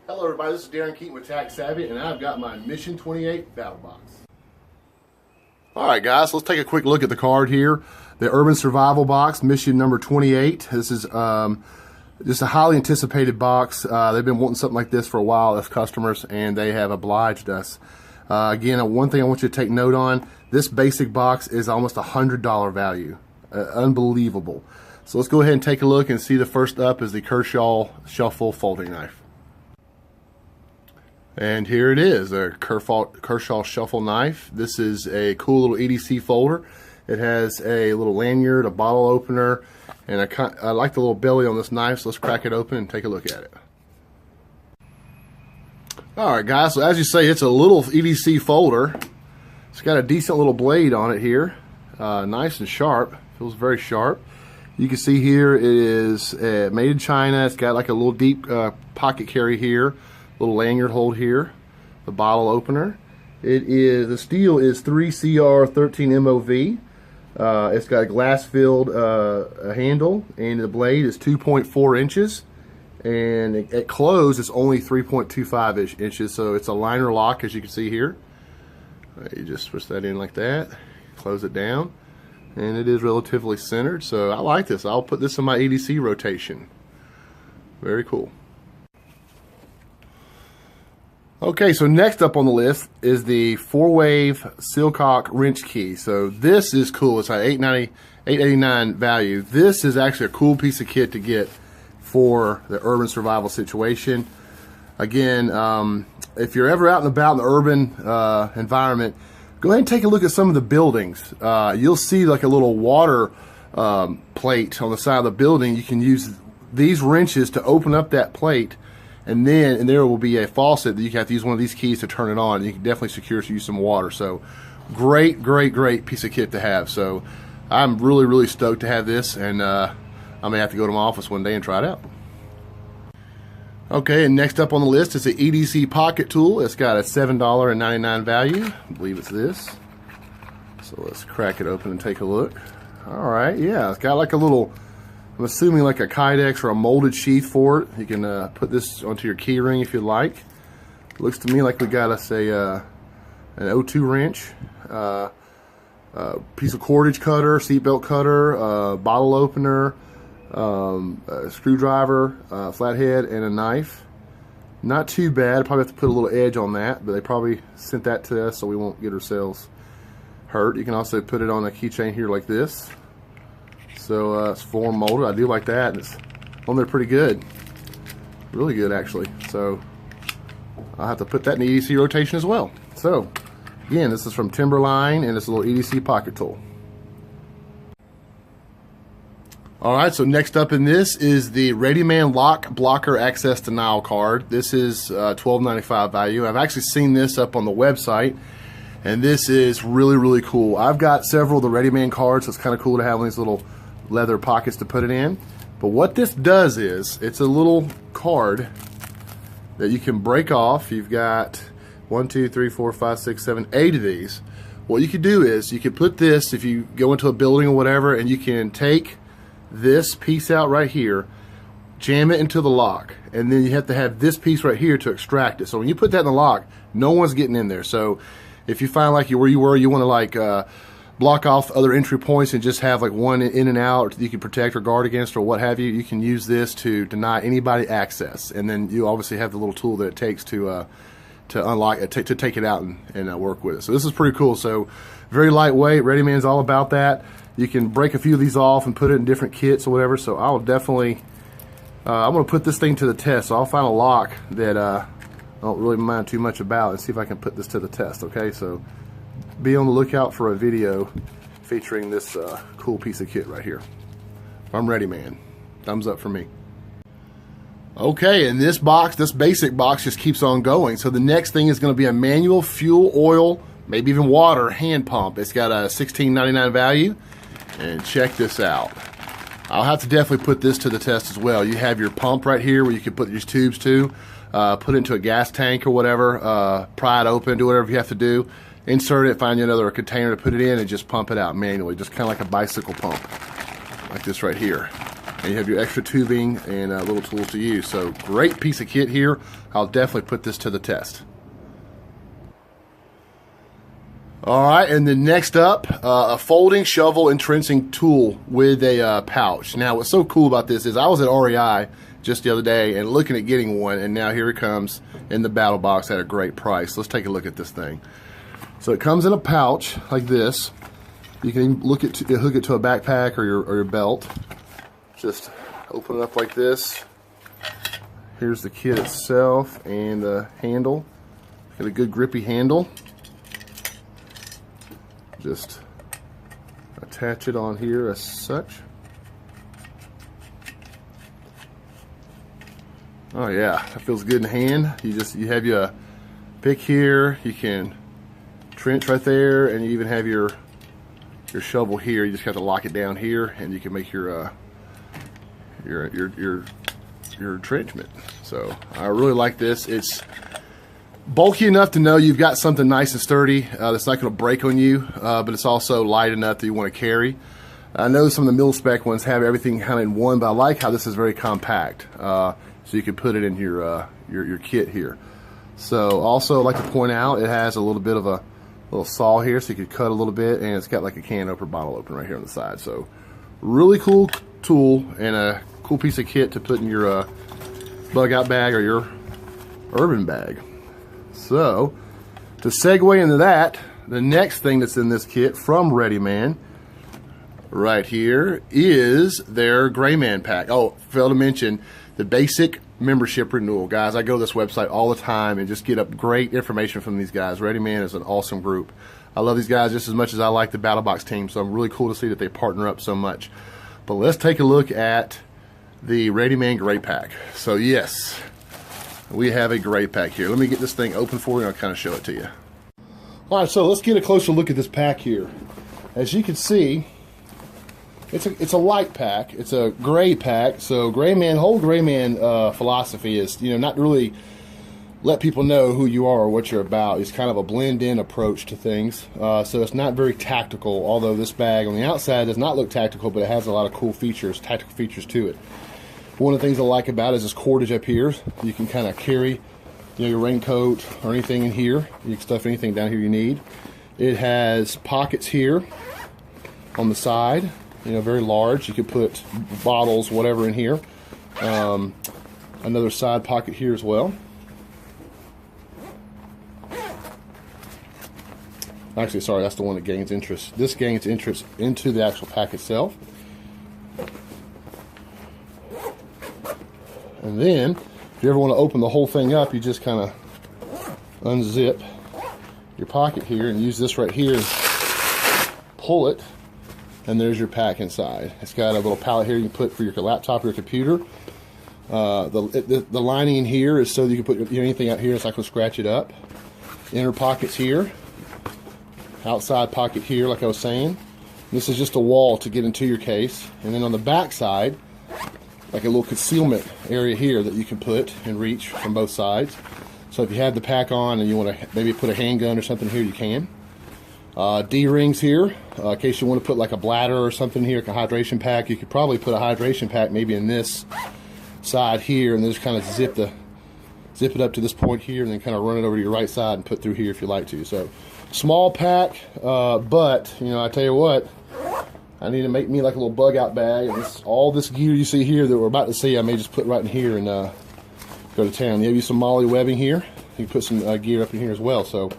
Hello everybody, this is Darren Keaton with Tax Savvy, and I've got my Mission 28 Battle Box. Alright guys, let's take a quick look at the card here. The Urban Survival Box, Mission number 28. This is just a highly anticipated box. They've been wanting something like this for a while as customers, and they have obliged us. Again, one thing I want you to take note on, this basic box is almost $100 value. Unbelievable. So let's go ahead and take a look and see the first up is the Kershaw Shuffle folding knife. And here it is, a Kershaw Shuffle knife. This is a cool little EDC folder. It has a little lanyard, a bottle opener, and I like the little belly on this knife, so let's crack it open and take a look at it. Alright guys, so as you say, it's a little EDC folder. It's got a decent little blade on it here. Nice and sharp, feels very sharp. You can see here it is made in China. It's got like a little deep pocket carry here. Little lanyard hold here, the bottle opener. The steel is 3CR13 MOV. It's got a glass-filled handle, and the blade is 2.4 inches. And at close, it's only 3.25 inches, so it's a liner lock, as you can see here. You just push that in like that, close it down, and it is relatively centered. So I like this. I'll put this in my EDC rotation. Very cool. Okay, so next up on the list is the 4-wave Silcock Wrench Key. So this is cool. It's at $8.89 value. This is actually a cool piece of kit to get for the urban survival situation. Again, if you're ever out and about in the urban environment, go ahead and take a look at some of the buildings. You'll see like a little water plate on the side of the building. You can use these wrenches to open up that plate, and there will be a faucet that you have to use one of these keys to turn it on. You can definitely secure to use some water. So great piece of kit to have. So I'm really stoked to have this, and I may have to go to my office one day and try it out. Okay, and next up on the list is the EDC Pocket Tool. It's got a $7.99 value. I believe it's this. So let's crack it open and take a look. Alright, yeah, it's got like a little, I'm assuming like a Kydex or a molded sheath for it. You can put this onto your key ring if you'd like. It looks to me like we got us an O2 wrench, piece of cordage cutter, seatbelt cutter, bottle opener, a screwdriver, flathead, and a knife. Not too bad. Probably have to put a little edge on that, but they probably sent that to us so we won't get ourselves hurt. You can also put it on a keychain here like this. So it's form molded. I do like that, and it's on there pretty good, really good actually. So I'll have to put that in the EDC rotation as well. So again, this is from Timberline, and it's a little EDC pocket tool. Alright, so next up in this is the Radioman Lock Blocker Access Denial card. This is $12.95 value. I've actually seen this up on the website, and this is really cool. I've got several of the Radioman cards, so it's kind of cool to have these little leather pockets to put it in. But what this does is, it's a little card that you can break off. You've got 1, 2, 3, 4, 5, 6, 7, 8 of these. What you could do is, you could put this, if you go into a building or whatever, and you can take this piece out right here, jam it into the lock, and then you have to have this piece right here to extract it. So when you put that in the lock, no one's getting in there. So if you find like where you were, you want to like block off other entry points and just have like one in and out that you can protect or guard against or what have you, you can use this to deny anybody access. And then you obviously have the little tool that it takes to unlock it, to take it out and work with it. So this is pretty cool. So very lightweight. Radioman's all about that. You can break a few of these off and put it in different kits or whatever. So I'll definitely, I'm going to put this thing to the test. So I'll find a lock that I don't really mind too much about and see if I can put this to the test. Okay, so be on the lookout for a video featuring this cool piece of kit right here. I'm ready, man. Thumbs up for me. Okay, and this box, this basic box, just keeps on going. So the next thing is going to be a manual fuel, oil, maybe even water hand pump. It's got a $16.99 value, and check this out. I'll have to definitely put this to the test as well. You have your pump right here where you can put these tubes to, put it into a gas tank or whatever, pry it open, do whatever you have to do. Insert it, find you another container to put it in, and just pump it out manually, just kind of like a bicycle pump, like this right here. and you have your extra tubing and little tools to use. So great piece of kit here. I'll definitely put this to the test. Alright, and then next up, a folding shovel and trenching tool with a pouch. Now what's so cool about this is I was at REI just the other day and looking at getting one, and now here it comes in the battle box at a great price. Let's take a look at this thing. So it comes in a pouch like this. You can even hook it to a backpack or your belt. Just open it up like this. Here's the kit itself and the handle. Got a good grippy handle. Just attach it on here as such. Oh yeah, that feels good in the hand. You have your pick here. You can trench right there, and you even have your shovel here. You just have to lock it down here, and you can make your entrenchment. So I really like this. It's bulky enough to know you've got something nice and sturdy that's not going to break on you, but it's also light enough that you want to carry. I know some of the mil-spec ones have everything kind of in one, but I like how this is very compact, so you can put it in your kit here. So also I'd like to point out it has a little bit of a little saw here, so you can cut a little bit, and it's got like a can opener, bottle opener right here on the side. So really cool tool and a cool piece of kit to put in your bug out bag or your urban bag. So to segue into that, the next thing that's in this kit from Radioman right here is their Gray Man pack. Oh, failed to mention the basic membership renewal. Guys, I go to this website all the time and just get up great information from these guys. Radioman is an awesome group. I love these guys just as much as I like the Battlebox team, so I'm really cool to see that they partner up so much. But let's take a look at the Radioman Gray Pack. So yes, we have a Gray Pack here. Let me get this thing open for you and I'll kind of show it to you. Alright, so let's get a closer look at this pack here. As you can see, it's a light pack. It's a gray pack. So whole Gray Man philosophy is, not really let people know who you are or what you're about. It's kind of a blend-in approach to things. So it's not very tactical, although this bag on the outside does not look tactical, but it has a lot of cool features, tactical features to it. One of the things I like about it is this cordage up here. You can kind of carry your raincoat or anything in here. You can stuff anything down here you need. It has pockets here on the side, very large. You could put bottles, whatever in here. Another side pocket here as well. Actually, sorry, that's the one that gains interest. This gains interest into the actual pack itself. And then, if you ever want to open the whole thing up, you just kind of unzip your pocket here and use this right here and pull it, and there's your pack inside. It's got a little pallet here you can put for your laptop or your computer. The lining in here is so that you can put anything out here. It's not going to scratch it up. Inner pockets here. Outside pocket here, like I was saying. This is just a wall to get into your case. And then on the back side, like a little concealment area here that you can put and reach from both sides. So if you have the pack on and you want to maybe put a handgun or something here, you can. D-rings here, in case you want to put like a bladder or something here, like a hydration pack. You could probably put a hydration pack maybe in this side here, and then just kind of zip it up to this point here, and then kind of run it over to your right side and put through here if you like to. So small pack, but I tell you what, I need to make me like a little bug out bag, and all this gear you see here that we're about to see, I may just put right in here and go to town. You have some MOLLE webbing here. You can put some gear up in here as well. So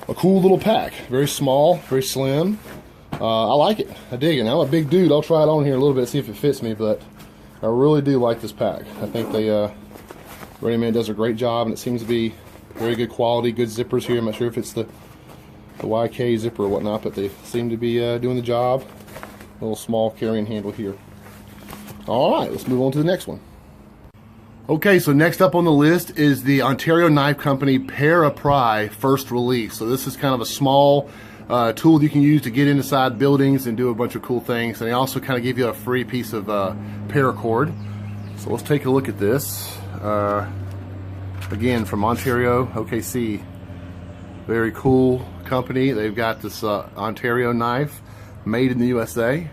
a cool little pack, very small, very slim. I like it. I dig it. Now, I'm a big dude. I'll try it on here a little bit, see if it fits me, but I really do like this pack. I think Radioman does a great job, and it seems to be very good quality, good zippers here. I'm not sure if it's the YK zipper or whatnot, but they seem to be doing the job. A little small carrying handle here. Alright, let's move on to the next one. Okay, so next up on the list is the Ontario Knife Company Pry First release. So this is kind of a small tool you can use to get inside buildings and do a bunch of cool things. And they also kind of give you a free piece of paracord. So let's take a look at this. Again, from Ontario, OKC. Very cool company. They've got this Ontario knife made in the USA.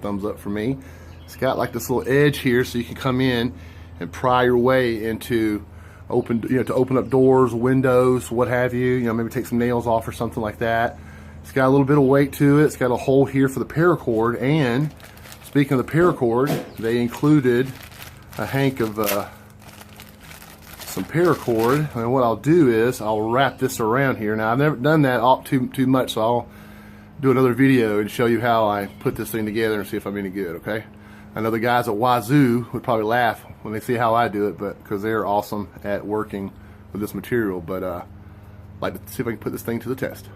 Thumbs up for me. It's got like this little edge here, so you can come in and pry your way into to open up doors, windows, what have you. You know, maybe take some nails off or something like that. It's got a little bit of weight to it. It's got a hole here for the paracord. And speaking of the paracord, they included a hank of some paracord. And what I'll do is I'll wrap this around here. Now I've never done that too much, so I'll do another video and show you how I put this thing together and see if I'm any good. Okay. I know the guys at Wazoo would probably laugh when they see how I do it, but because they're awesome at working with this material. But I'd like to see if I can put this thing to the test.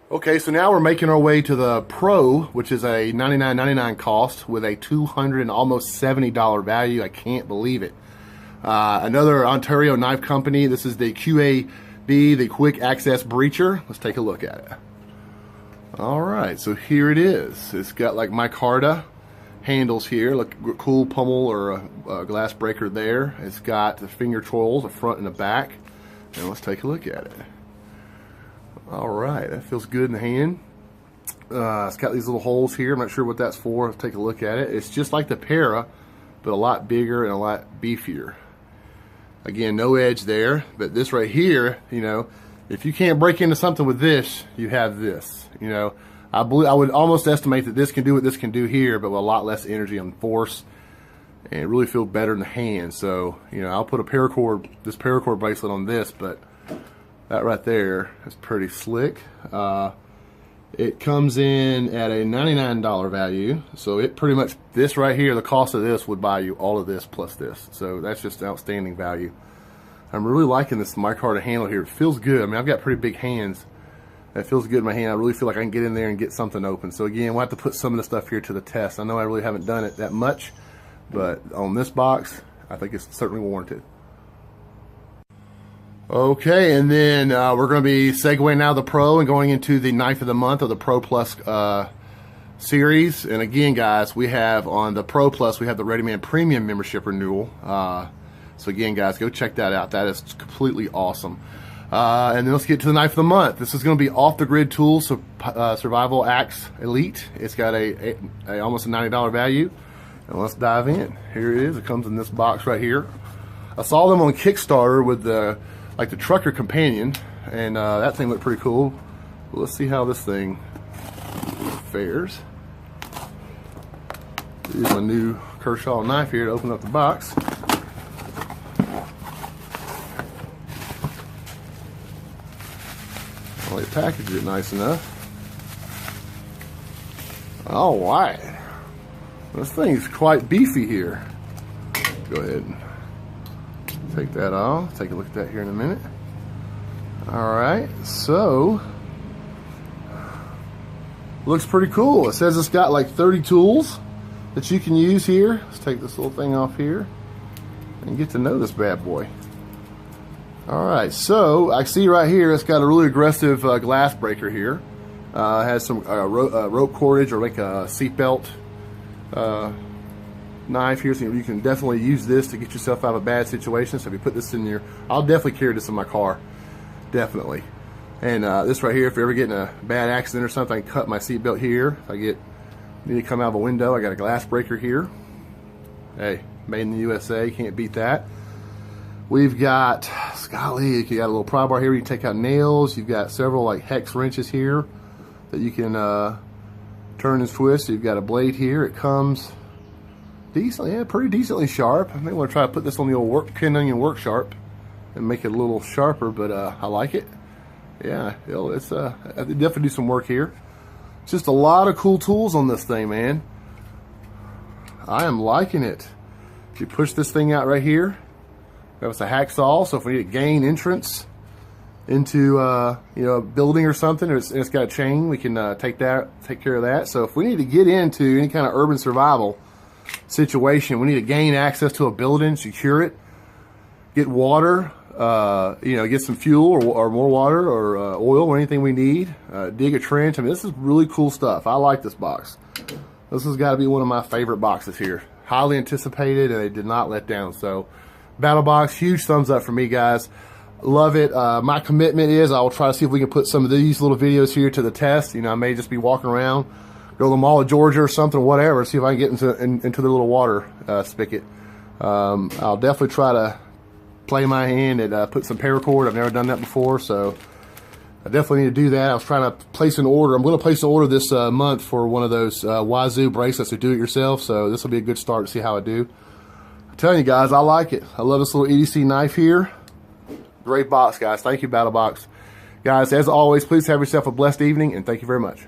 Okay, so now we're making our way to the Pro, which is a $99.99 cost with a $200 and almost $70 value. I can't believe it. Another Ontario knife company. This is the QAB, the Quick Access Breacher. Let's take a look at it. All right, so here it is. It's got like micarta handles here, like a cool pummel or a glass breaker there. It's got the finger trolls, the front and the back. And let's take a look at it. All right, that feels good in the hand. It's got these little holes here. I'm not sure what that's for. Let's take a look at it. It's just like the Para, but a lot bigger and a lot beefier. Again, no edge there, but this right here, you know, if you can't break into something with this, you have this. You know, I would almost estimate that this can do what this can do here, but with a lot less energy and force, and it really feels better in the hand. So, you know, I'll put a this paracord bracelet on this, but that right there is pretty slick. It comes in at a $99 value, so it pretty much, this right here, the cost of this would buy you all of this plus this. So that's just outstanding value. I'm really liking this micarta handle here. It feels good. I mean, I've got pretty big hands. It feels good in my hand. I really feel like I can get in there and get something open. So again, we'll have to put some of the stuff here to the test. I know I really haven't done it that much, but on this box, I think it's certainly warranted. Okay, and then we're going to be segueing now the Pro and going into the knife of the month of the Pro Plus series. And again, guys, we have on the Pro Plus, we have the Radioman Premium membership renewal. So again, guys, go check that out. That is completely awesome. And then let's get to the knife of the month. This is going to be Off the Grid Tools Survival Axe Elite. It's got a almost a $90 value. And let's dive in. Here it is. It comes in this box right here. I saw them on Kickstarter with the trucker companion, and that thing looked pretty cool. Well, let's see how this thing fares. Here's my new Kershaw knife here to open up the box. Well, they packaged it nice enough. All right. This thing's quite beefy here. Go ahead and take that off. Take a look at that here in a minute. All right, so looks pretty cool. It says it's got like 30 tools that you can use here. Let's take this little thing off here and get to know this bad boy. All right, so I see right here it's got a really aggressive glass breaker here. Has some rope cordage or like a seatbelt knife here, so you can definitely use this to get yourself out of a bad situation. So if you put this in your, I'll definitely carry this in my car, definitely. And this right here, if you're ever getting a bad accident or something, I can cut my seatbelt here. If I need to come out of a window, I got a glass breaker here. Hey, made in the USA, can't beat that. We've got, golly, you got a little pry bar here. You can take out nails. You've got several like hex wrenches here that you can turn and twist. You've got a blade here. It comes decently, yeah, pretty decently sharp. I may want to try to put this on the old pin onion work sharp and make it a little sharper, but I like it. Yeah, it's I definitely do some work here. Just a lot of cool tools on this thing, man. I am liking it. If you push this thing out right here, it's a hacksaw, so if we need to gain entrance into you know, a building or something, or it's got a chain, we can take care of that. So if we need to get into any kind of urban survival situation, we need to gain access to a building, secure it, get water, you know, get some fuel or more water or oil or anything we need, dig a trench. I mean, this is really cool stuff. I like this box. This has got to be one of my favorite boxes here. Highly anticipated, and they did not let down. So Battlbox, huge thumbs up for me, guys. Love it. My commitment is I will try to see if we can put some of these little videos here to the test. You know, I may just be walking around go to the Mall of Georgia or something, whatever, see if I can get into the little water spigot. I'll definitely try to play my hand at put some paracord. I've never done that before, so I definitely need to do that. I was trying to place an order. I'm going to place an order this month for one of those Wazoo bracelets to do it yourself, so this will be a good start to see how I do. I'm telling you guys, I like it. I love this little EDC knife here. Great box, guys. Thank you, Battlebox. Guys, as always, please have yourself a blessed evening, and thank you very much.